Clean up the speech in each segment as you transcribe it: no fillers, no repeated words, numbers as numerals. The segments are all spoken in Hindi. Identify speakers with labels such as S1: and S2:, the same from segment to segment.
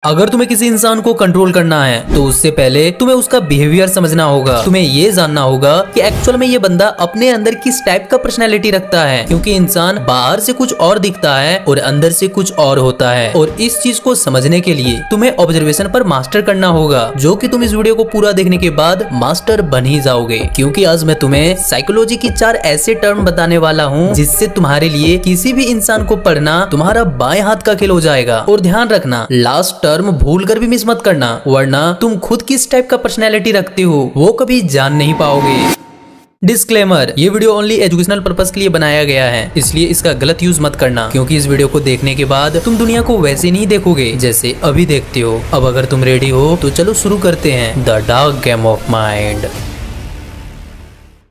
S1: अगर तुम्हें किसी इंसान को कंट्रोल करना है तो उससे पहले तुम्हें उसका बिहेवियर समझना होगा। तुम्हें ये जानना होगा कि एक्चुअल में ये बंदा अपने अंदर किस टाइप का पर्सनैलिटी रखता है, क्योंकि इंसान बाहर से कुछ और दिखता है और अंदर से कुछ और होता है। और इस चीज को समझने के लिए तुम्हें ऑब्जर्वेशन पर मास्टर करना होगा, जो कि तुम इस वीडियो को पूरा देखने के बाद मास्टर बन ही जाओगे। क्योंकि आज मैं तुम्हें साइकोलॉजी की 4 ऐसे टर्म बताने वाला हूँ जिससे तुम्हारे लिए किसी भी इंसान को पढ़ना तुम्हारा बाएं हाथ का खेल हो जाएगा। और ध्यान रखना, लास्ट टर्म भूल कर भी मिस मत करना, वरना तुम खुद किस टाइप का पर्सनैलिटी रखते हो वो कभी जान नहीं पाओगे। डिस्क्लेमर, ये वीडियो ओनली एजुकेशनल पर्पस के लिए बनाया गया है, इसलिए इसका गलत यूज मत करना, क्योंकि इस वीडियो को देखने के बाद तुम दुनिया को वैसे नहीं देखोगे जैसे अभी देखते हो। अब अगर तुम रेडी हो तो चलो शुरू करते हैं the dark game of mind.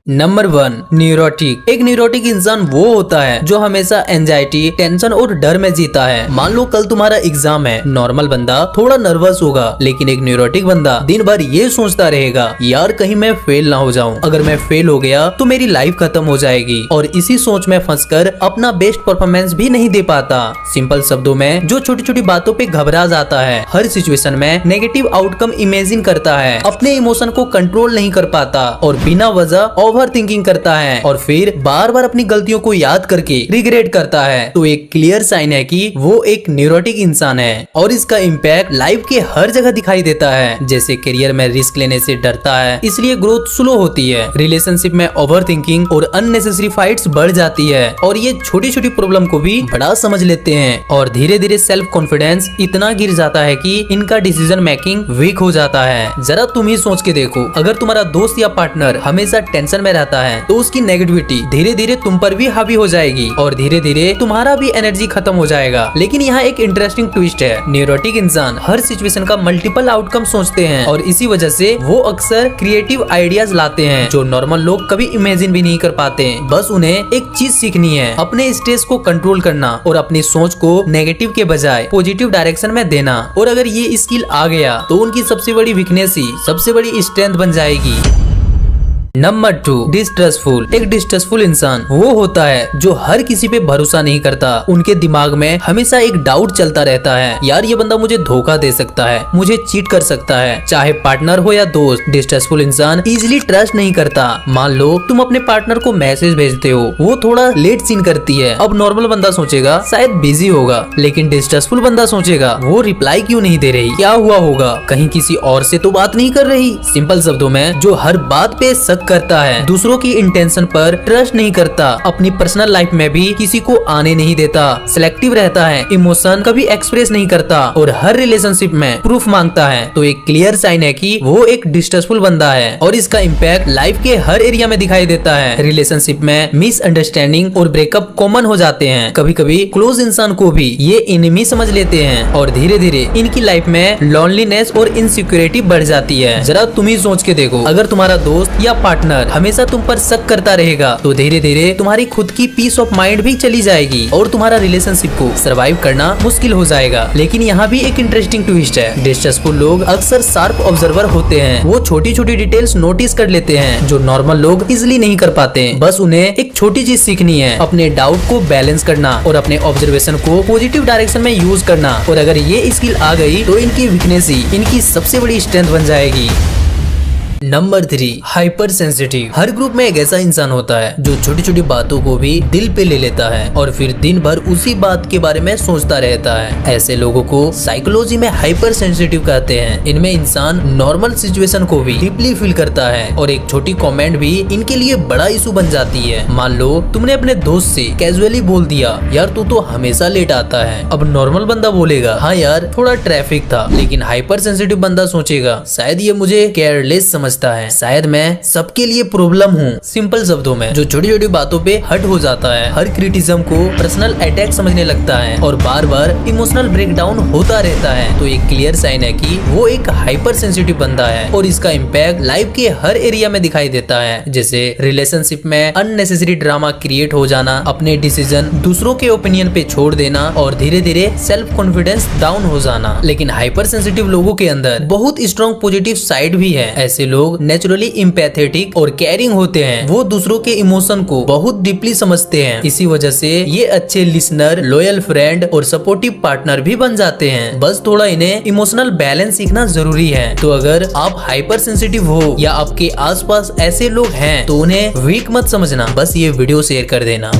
S1: Number 1, neurotic. एक न्यूरोटिक इंसान वो होता है जो हमेशा एंजाइटी, टेंशन और डर में जीता है। मान लो कल तुम्हारा एग्जाम है, नॉर्मल बंदा थोड़ा नर्वस होगा, लेकिन एक न्यूरोटिक बंदा दिन भर ये सोचता रहेगा, यार कहीं मैं फेल ना हो जाऊं, अगर मैं फेल हो गया तो मेरी लाइफ खत्म हो जाएगी। और इसी सोच में फंसकर अपना बेस्ट परफॉर्मेंस भी नहीं दे पाता। सिंपल शब्दों में, जो छोटी छोटी बातों पे घबरा जाता है, हर सिचुएशन में नेगेटिव आउटकम इमेजिन करता है, अपने इमोशन को कंट्रोल नहीं कर पाता और बिना वजह ओवर थिंकिंग करता है और फिर बार बार अपनी गलतियों को याद करके रिग्रेट करता है, तो एक क्लियर साइन है कि वो एक न्यूरोटिक इंसान है। और इसका इम्पैक्ट लाइफ के हर जगह दिखाई देता है, जैसे करियर में रिस्क लेने से डरता है, इसलिए ग्रोथ स्लो होती है। रिलेशनशिप में ओवर थिंकिंग और अननेसेसरी फाइट्स बढ़ जाती है, और ये छोटी छोटी प्रॉब्लम को भी बड़ा समझ लेते हैं। और धीरे धीरे सेल्फ कॉन्फिडेंस इतना गिर जाता है कि इनका डिसीजन मेकिंग वीक हो जाता है। जरा तुम ही सोच के देखो, अगर तुम्हारा दोस्त या पार्टनर हमेशा टेंशन में रहता है तो उसकी नेगेटिविटी धीरे धीरे तुम पर भी हावी हो जाएगी और धीरे धीरे तुम्हारा भी एनर्जी खत्म हो जाएगा। लेकिन यहाँ एक इंटरेस्टिंग ट्विस्ट है, न्यूरोटिक इंसान हर सिचुएशन का मल्टीपल आउटकम सोचते हैं और इसी वजह से वो अक्सर क्रिएटिव आइडियाज लाते हैं जो नॉर्मल लोग कभी इमेजिन भी नहीं कर पाते। बस उन्हें एक चीज सीखनी है, अपने स्ट्रेस को कंट्रोल करना और अपनी सोच को नेगेटिव के बजाय पॉजिटिव डायरेक्शन में देना। और अगर ये स्किल आ गया तो उनकी सबसे बड़ी वीकनेस ही सबसे बड़ी स्ट्रेंथ बन जाएगी। Number 2, distrustful. एक डिस्ट्रस्टफुल इंसान वो होता है जो हर किसी पे भरोसा नहीं करता। उनके दिमाग में हमेशा एक डाउट चलता रहता है, यार ये बंदा मुझे धोखा दे सकता है, मुझे चीट कर सकता है, चाहे पार्टनर हो या दोस्त। डिस्ट्रस्टफुल इंसान इजीली ट्रस्ट नहीं करता। मान लो तुम अपने पार्टनर को मैसेज भेजते हो, वो थोड़ा लेट सीन करती है। अब नॉर्मल बंदा सोचेगा शायद बिजी होगा, लेकिन डिस्ट्रस्टफुल बंदा सोचेगा वो रिप्लाई क्यों नहीं दे रही, क्या हुआ होगा, कहीं किसी और से तो बात नहीं कर रही। सिंपल शब्दों में, जो हर बात पे शक करता है, दूसरों की इंटेंशन पर ट्रस्ट नहीं करता, अपनी पर्सनल लाइफ में भी किसी को आने नहीं देता, सिलेक्टिव रहता है, इमोशन कभी एक्सप्रेस नहीं करता और हर रिलेशनशिप में प्रूफ मांगता है, तो एक क्लियर साइन है कि वो एक डिस्ट्रस्टफुल बंदा है। और इसका इम्पैक्ट लाइफ के हर एरिया में दिखाई देता है। रिलेशनशिप में मिसअंडरस्टैंडिंग और ब्रेकअप कॉमन हो जाते हैं। कभी कभी क्लोज इंसान को भी ये एनिमी समझ लेते हैं और धीरे धीरे इनकी लाइफ में लोनलीनेस और इनसिक्योरिटी बढ़ जाती है। जरा तुम ही सोच के देखो, अगर तुम्हारा दोस्त या पार्टनर हमेशा तुम पर शक करता रहेगा तो धीरे धीरे तुम्हारी खुद की पीस ऑफ माइंड भी चली जाएगी और तुम्हारा रिलेशनशिप को सरवाइव करना मुश्किल हो जाएगा। लेकिन यहाँ भी एक इंटरेस्टिंग ट्विस्ट है, डिस्ट्रस्टफुल लोग अक्सर शार्प ऑब्जर्वर होते हैं। वो छोटी छोटी डिटेल्स नोटिस कर लेते हैं जो नॉर्मल लोग इजिली नहीं कर पाते। बस उन्हें एक छोटी चीज सीखनी है, अपने डाउट को बैलेंस करना और अपने ऑब्जर्वेशन को पॉजिटिव डायरेक्शन में यूज करना। और अगर ये स्किल आ गई तो इनकी वीकनेस ही इनकी सबसे बड़ी स्ट्रेंथ बन जाएगी। Number 3, hyper sensitive. हर ग्रुप में एक ऐसा इंसान होता है जो छोटी छोटी बातों को भी दिल पे ले लेता है और फिर दिन भर उसी बात के बारे में सोचता रहता है। ऐसे लोगों को साइकोलॉजी में हाइपर सेंसिटिव कहते हैं। इनमें इंसान नॉर्मल सिचुएशन को भी डीपली फील करता है और एक छोटी कमेंट भी इनके लिए बड़ा इशू बन जाती है। मान लो तुमने अपने दोस्त से कैजुअली बोल दिया, यार तू तो हमेशा लेट आता है। अब नॉर्मल बंदा बोलेगा, हाँ यार थोड़ा ट्रैफिक था, लेकिन हाइपर सेंसिटिव बंदा सोचेगा शायद ये मुझे केयरलेस समझ है, शायद मैं सबके लिए प्रॉब्लम हूँ। सिंपल शब्दों में, जो छोटी छोटी बातों पे हट हो जाता है, हर क्रिटिसिज्म को पर्सनल अटैक समझने लगता है और बार बार इमोशनल ब्रेकडाउन होता रहता है, तो एक क्लियर साइन है कि वो एक हाइपर सेंसिटिव बंदा है। और इसका इम्पैक्ट लाइफ के हर एरिया में दिखाई देता है, जैसे रिलेशनशिप में अननेसेसरी ड्रामा क्रिएट हो जाना, अपने डिसीजन दूसरों के ओपिनियन पे छोड़ देना और धीरे धीरे सेल्फ कॉन्फिडेंस डाउन हो जाना। लेकिन हाइपर सेंसिटिव लोगों के अंदर बहुत स्ट्रॉन्ग पॉजिटिव साइड भी है। ऐसे लोग लोग नेचुरली इम्पैथेटिक और केयरिंग होते हैं। वो दूसरों के इमोशन को बहुत डीपली समझते हैं। इसी वजह से ये अच्छे लिसनर, लॉयल फ्रेंड और सपोर्टिव पार्टनर भी बन जाते हैं। बस थोड़ा इन्हें इमोशनल बैलेंस सीखना जरूरी है। तो अगर आप हाइपर सेंसिटिव हो या आपके आसपास ऐसे लोग हैं तो उन्हें वीक मत समझना, बस ये वीडियो शेयर कर देना।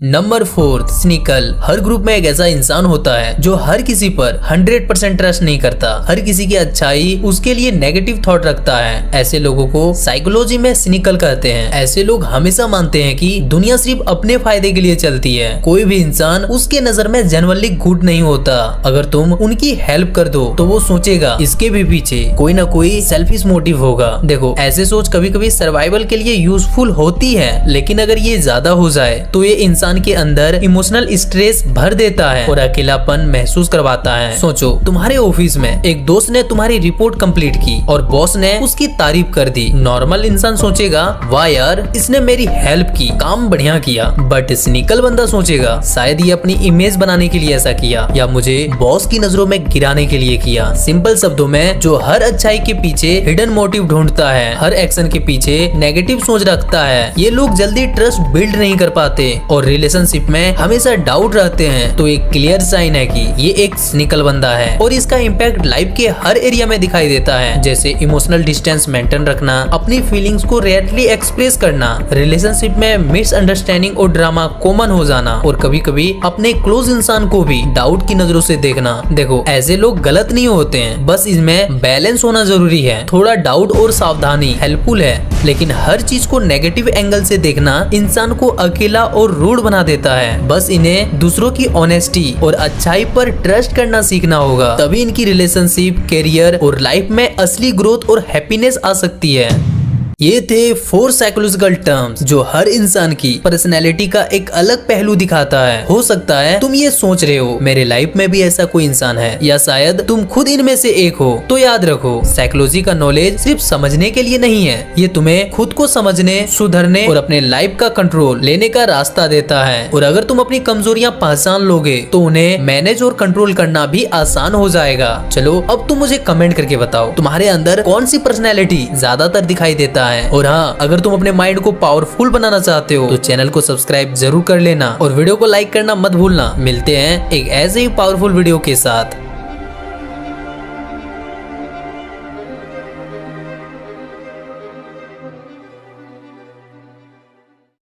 S1: Number 4, cynical. हर ग्रुप में एक ऐसा इंसान होता है जो हर किसी पर 100% ट्रस्ट नहीं करता। हर किसी की अच्छाई उसके लिए नेगेटिव थॉट रखता है। ऐसे लोगों को साइकोलॉजी में सिनिकल कहते हैं। ऐसे लोग हमेशा मानते हैं कि दुनिया सिर्फ अपने फायदे के लिए चलती है। कोई भी इंसान उसके नजर में जेन्युइनली गुड नहीं होता। अगर तुम उनकी हेल्प कर दो तो वो सोचेगा इसके भी पीछे कोई ना कोई सेल्फिश मोटिव होगा। देखो, ऐसे सोच कभी कभी सर्वाइवल के लिए यूजफुल होती है, लेकिन अगर ये ज्यादा हो जाए तो ये इंसान के अंदर इमोशनल स्ट्रेस भर देता है और अकेलापन महसूस करवाता है। सोचो, तुम्हारे ऑफिस में एक दोस्त ने तुम्हारी रिपोर्ट कंप्लीट की और बॉस ने उसकी तारीफ कर दी। नॉर्मल इंसान सोचेगा वाह यार, इसने मेरी हेल्प की, काम बढ़िया किया। बट सिनिकल बंदा सोचेगा शायद ये अपनी इमेज बनाने के लिए ऐसा किया या मुझे बॉस की नजरों में गिराने के लिए किया। सिंपल शब्दों में, जो हर अच्छाई के पीछे हिडन मोटिव ढूंढता है, हर एक्शन के पीछे नेगेटिव सोच रखता है, ये लोग जल्दी ट्रस्ट बिल्ड नहीं कर पाते और रिलेशनशिप में हमेशा डाउट रहते हैं। तो एक क्लियर साइन है कि ये एक सिनिकल बंदा है और इसका इम्पैक्ट लाइफ के हर एरिया में दिखाई देता है, जैसे इमोशनल डिस्टेंस मेंटेन रखना, अपनी फीलिंग्स को रेयरली एक्सप्रेस करना, रिलेशनशिप में मिसअंडरस्टैंडिंग और ड्रामा कॉमन हो जाना और कभी कभी अपने क्लोज इंसान को भी डाउट की नजरों से देखना। देखो, ऐसे लोग गलत नहीं होते हैं, बस इसमें बैलेंस होना जरूरी है। थोड़ा डाउट और सावधानी हेल्पफुल है, लेकिन हर चीज को नेगेटिव एंगल से देखना इंसान को अकेला और रूड बना देता है। बस इन्हें दूसरों की ऑनेस्टी और अच्छाई पर ट्रस्ट करना सीखना होगा, तभी इनकी रिलेशनशिप, करियर और लाइफ में असली ग्रोथ और हैप्पीनेस आ सकती है। ये थे 4 साइकोलॉजिकल टर्म्स जो हर इंसान की पर्सनैलिटी का एक अलग पहलू दिखाता है। हो सकता है तुम ये सोच रहे हो मेरे लाइफ में भी ऐसा कोई इंसान है, या शायद तुम खुद इनमें से एक हो। तो याद रखो, साइकोलॉजी का नॉलेज सिर्फ समझने के लिए नहीं है, ये तुम्हें खुद को समझने, सुधरने और अपने लाइफ का कंट्रोल लेने का रास्ता देता है। और अगर तुम अपनी कमजोरियां पहचान लोगे तो उन्हें मैनेज और कंट्रोल करना भी आसान हो जाएगा। चलो, अब तुम मुझे कमेंट करके बताओ तुम्हारे अंदर कौन सी पर्सनैलिटी ज्यादातर दिखाई देता है। और हाँ, अगर तुम अपने माइंड को पावरफुल बनाना चाहते हो तो चैनल को सब्सक्राइब जरूर कर लेना और वीडियो को लाइक करना मत भूलना। मिलते हैं एक ऐसे ही पावरफुल वीडियो के साथ।